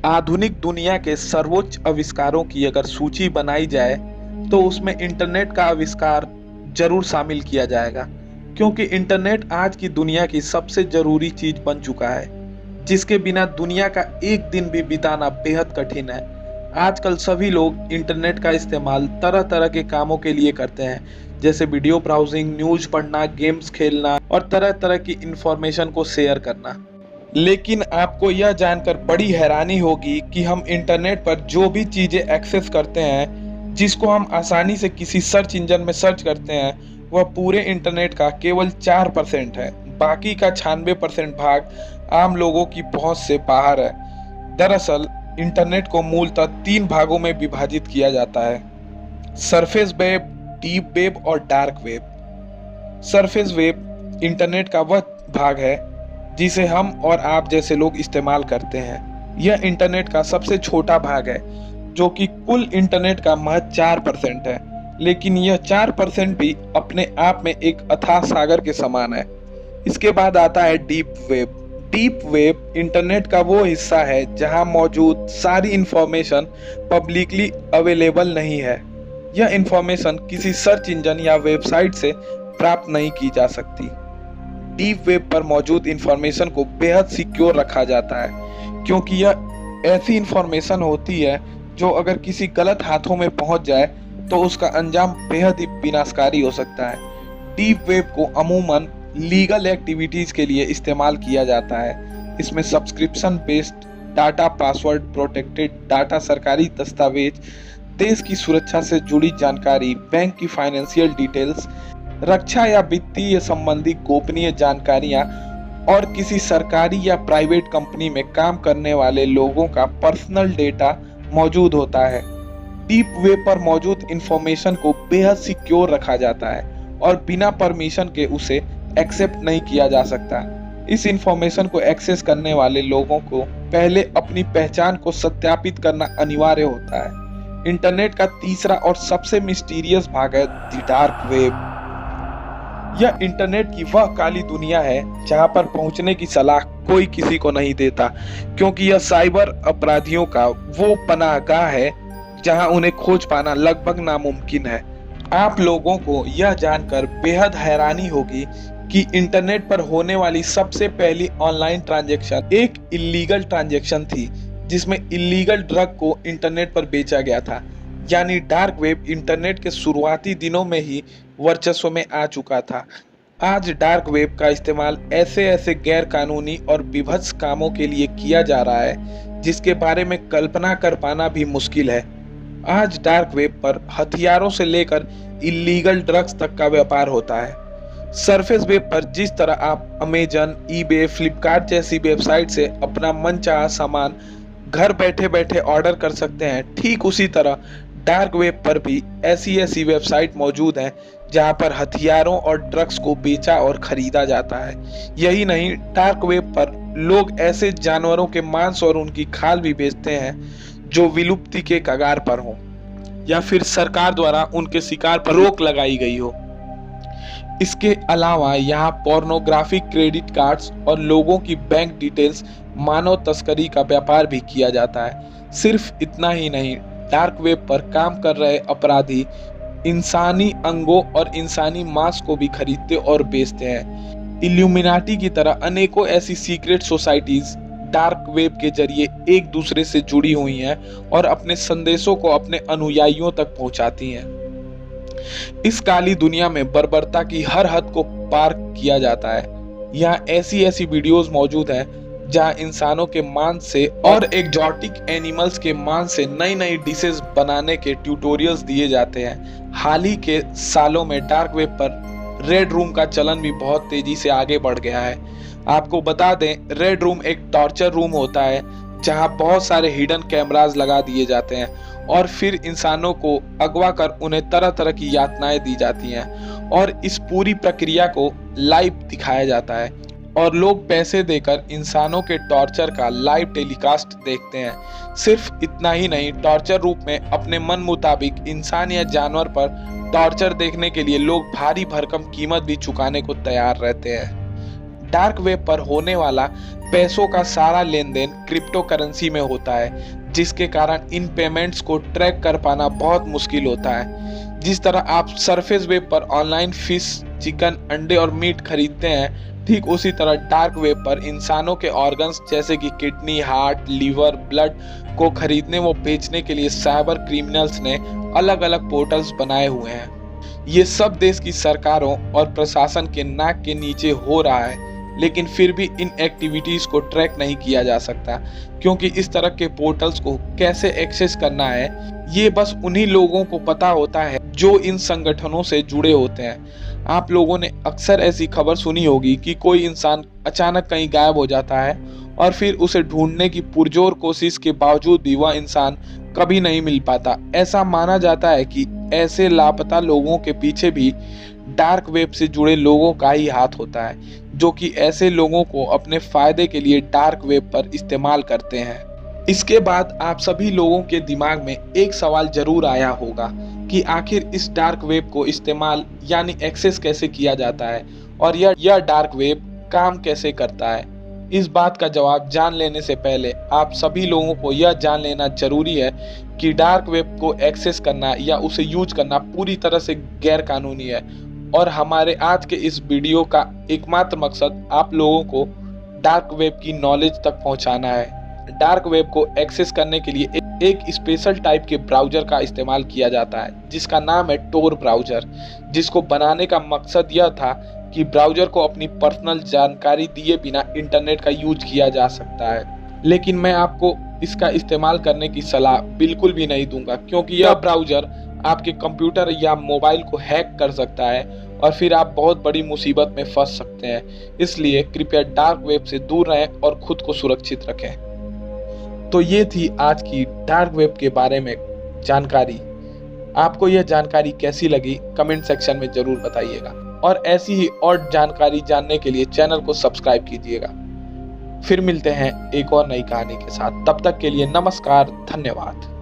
आधुनिक दुनिया के सर्वोच्च आविष्कारों की अगर सूची बनाई जाए तो उसमें इंटरनेट का आविष्कार जरूर शामिल किया जाएगा, क्योंकि इंटरनेट आज की दुनिया की सबसे जरूरी चीज बन चुका है, जिसके बिना दुनिया का एक दिन भी बिताना बेहद कठिन है। आजकल सभी लोग इंटरनेट का इस्तेमाल तरह तरह के कामों के लिए करते हैं, जैसे वीडियो ब्राउजिंग, न्यूज पढ़ना, गेम्स खेलना और तरह तरह की इंफॉर्मेशन को शेयर करना। लेकिन आपको यह जानकर बड़ी हैरानी होगी कि हम इंटरनेट पर जो भी चीजें एक्सेस करते हैं, जिसको हम आसानी से किसी सर्च इंजन में सर्च करते हैं, वह पूरे इंटरनेट का केवल 4% है। बाकी का 96% भाग आम लोगों की पहुंच से बाहर है। दरअसल इंटरनेट को मूलतः 3 भागों में विभाजित किया जाता है: सरफेस वेब, डीप वेब और dark web. Surface web internet का वह भाग है जिसे हम और आप जैसे लोग इस्तेमाल करते हैं। यह इंटरनेट का सबसे छोटा भाग है, जो कि कुल इंटरनेट का महज 4% है। लेकिन यह 4% भी अपने आप में एक अथाह सागर के समान है। इसके बाद आता है deep web. Deep web internet का वो हिस्सा है जहां मौजूद सारी इंफॉर्मेशन पब्लिकली अवेलेबल नहीं है। यह इंफॉर्मेशन किसी सर्च इंजन या वेबसाइट से प्राप्त नहीं की जा सकती। डीप वेब पर मौजूद इंफॉर्मेशन को बेहद सिक्योर रखा जाता है, क्योंकि यह ऐसी इंफॉर्मेशन होती है जो अगर किसी गलत हाथों में पहुंच जाए तो उसका अंजाम बेहद ही विनाशकारी हो सकता है। डीप वेब को अमूमन लीगल एक्टिविटीज के लिए इस्तेमाल किया जाता है। इसमें subscription based data, password protected data, सरकारी दस्तावेज, देश की सुरक्षा से जुड़ी जानकारी, बैंक की फाइनेंशियल डिटेल्स, रक्षा या वित्तीय संबंधी गोपनीय जानकारियां और किसी सरकारी या प्राइवेट कंपनी में काम करने वाले लोगों का पर्सनल डेटा मौजूद होता है। डीप वेब पर मौजूद इंफॉर्मेशन को बेहद सिक्योर रखा जाता है और बिना परमिशन के उसे एक्सेप्ट नहीं किया जा सकता। इस इंफॉर्मेशन को एक्सेस करने वाले लोगों को पहले अपनी पहचान को सत्यापित करना अनिवार्य होता है। इंटरनेट का तीसरा और सबसे मिस्टीरियस भाग है द डार्क वेब। यह इंटरनेट की वह काली दुनिया है जहां पर पहुंचने की सलाह कोई किसी को नहीं देता, क्योंकि यह साइबर अपराधियों का वो पनाहगाह है जहां उन्हें खोज पाना लगभग नामुमकिन है। आप लोगों को यह जानकर बेहद हैरानी होगी कि इंटरनेट पर होने वाली सबसे पहली ऑनलाइन ट्रांजैक्शन एक इल्लीगल ट्रांजैक्शन थी, जिसमें इल्लीगल ड्रग को इंटरनेट पर बेचा गया था। यानी डार्क वेब इंटरनेट के शुरुआती दिनों में ही वर्चस्व में आ चुका था। आज डार्क वेब का इस्तेमाल ऐसे ऐसे गैर कानूनी और विभत्स कामों के लिए किया जा रहा है जिसके बारे में कल्पना कर पाना भी मुश्किल है। आज डार्क वेब पर हथियारों से लेकर इल्लीगल ड्रग्स तक का व्यापार होता है। सरफेस वेब पर जिस तरह आप अमेजन, ईबे, फ्लिपकार्ट जैसी वेबसाइट से अपना मनचाहा सामान घर बैठे बैठे ऑर्डर कर सकते हैं, ठीक उसी तरह डार्क वेब पर भी ऐसी वेबसाइट मौजूद हैं जहां पर हथियारों और ड्रग्स को बेचा और खरीदा जाता है। यही नहीं, डार्क वेब पर लोग ऐसे जानवरों के मांस और उनकी खाल भी बेचते हैं जो विलुप्ति के कगार पर हों या फिर सरकार द्वारा उनके शिकार पर रोक लगाई गई हो। इसके अलावा यहाँ पोर्नोग्राफिक क्रेडिट कार्ड्स और लोगों की बैंक डिटेल्स मानव तस्करी का व्यापार भी किया जाता है। सिर्फ इतना ही नहीं, डार्क वेब पर काम कर रहे अपराधी इंसानी अंगों और इंसानी मांस को भी खरीदते और बेचते हैं। इल्यूमिनाटी की तरह अनेकों ऐसी सीक्रेट सोसाइटीज डार्क वेब के जरिए एक दूसरे से जुड़ी हुई हैं और अपने संदेशों को अपने अनुयायियों तक पहुंचाती हैं। इस काली दुनिया में बर्बरता की हर हद को पार किया जाता है। यहाँ ऐसी वीडियोस मौजूद हैं जहां इंसानों के मांस से और एक्जॉटिक एनिमल्स के मांस से नई नई डिशेस बनाने के ट्यूटोरियल्स दिए जाते हैं। हाल ही के सालों में डार्क वेब पर रेड रूम का चलन भी बहुत तेजी से आगे बढ़ गया है। आपको बता दें, रेड रूम एक टॉर्चर रूम होता है जहां बहुत सारे हिडन कैमरास लगा दिए जाते हैं और फिर इंसानों को अगवा कर उन्हें तरह तरह की यातनाएं दी जाती हैं और इस पूरी प्रक्रिया को लाइव दिखाया जाता है और लोग पैसे देकर इंसानों के टॉर्चर का लाइव टेलीकास्ट देखते हैं। सिर्फ इतना ही नहीं, टॉर्चर रूप में अपने मन मुताबिक इंसान या जानवर पर टॉर्चर देखने के लिए लोग भारी भरकम कीमत भी चुकाने को तैयार रहते हैं। डार्क वेब पर होने वाला पैसों का सारा लेन देन क्रिप्टो करेंसी में होता है, जिसके कारण इन पेमेंट्स को ट्रैक कर पाना बहुत मुश्किल होता है। जिस तरह आप सरफेस वेब पर ऑनलाइन फिश, चिकन, अंडे और मीट खरीदते हैं, ठीक उसी तरह डार्क वेब पर इंसानों के ऑर्गन्स जैसे कि किडनी, हार्ट, लीवर, ब्लड को खरीदने व बेचने के लिए साइबर क्रिमिनल्स ने अलग अलग पोर्टल्स बनाए हुए हैं। ये सब देश की सरकारों और प्रशासन के नाक के नीचे हो रहा है, लेकिन फिर भी इन एक्टिविटीज को ट्रैक नहीं किया जा सकता, क्योंकि इस तरह के पोर्टल्स को कैसे एक्सेस करना है ये बस उन्हीं लोगों को पता होता है जो इन संगठनों से जुड़े होते हैं। आप लोगों ने अक्सर ऐसी खबर सुनी होगी कि कोई इंसान अचानक कहीं गायब हो जाता है और फिर उसे ढूंढने की पुरजोर कोशिश के बावजूद भी वह इंसान कभी नहीं मिल पाता। ऐसा माना जाता है कि ऐसे लापता लोगों के पीछे भी डार्क वेब से जुड़े लोगों का ही हाथ होता है, जो कि ऐसे लोगों को अपने फायदे के लिए डार्क वेब पर इस्तेमाल करते हैं। इसके बाद आप सभी लोगों के दिमाग में एक सवाल जरूर आया होगा कि आखिर इस डार्क वेब को इस्तेमाल यानी एक्सेस कैसे किया जाता है और यह डार्क वेब काम कैसे करता है। इस बात का जवाब जान लेने से पहले आप सभी लोगों को यह जान लेना जरूरी है कि डार्क वेब को एक्सेस करना या उसे यूज करना पूरी तरह से गैर कानूनी है, और हमारे आज के इस वीडियो का एकमात्र मकसद आप लोगों को डार्क वेब की नॉलेज तक पहुंचाना है। डार्क वेब को एक्सेस करने के लिए एक स्पेशल टाइप के ब्राउजर का इस्तेमाल किया जाता है, जिसका नाम है टोर ब्राउजर, जिसको बनाने का मकसद यह था कि ब्राउजर को अपनी पर्सनल जानकारी दिए बिना इंटरनेट का यूज किया जा सकता है। लेकिन मैं आपको इसका इस्तेमाल करने की सलाह बिल्कुल भी नहीं दूंगा, क्योंकि यह ब्राउजर आपके कंप्यूटर या मोबाइल को हैक कर सकता है और फिर आप बहुत बड़ी मुसीबत में फंस सकते हैं। इसलिए कृपया डार्क वेब से दूर रहें और खुद को सुरक्षित रखें। तो ये थी आज की डार्क वेब के बारे में जानकारी। आपको यह जानकारी कैसी लगी कमेंट सेक्शन में जरूर बताइएगा, और ऐसी ही और जानकारी जानने के लिए चैनल को सब्सक्राइब कीजिएगा। फिर मिलते हैं एक और नई कहानी के साथ। तब तक के लिए नमस्कार, धन्यवाद।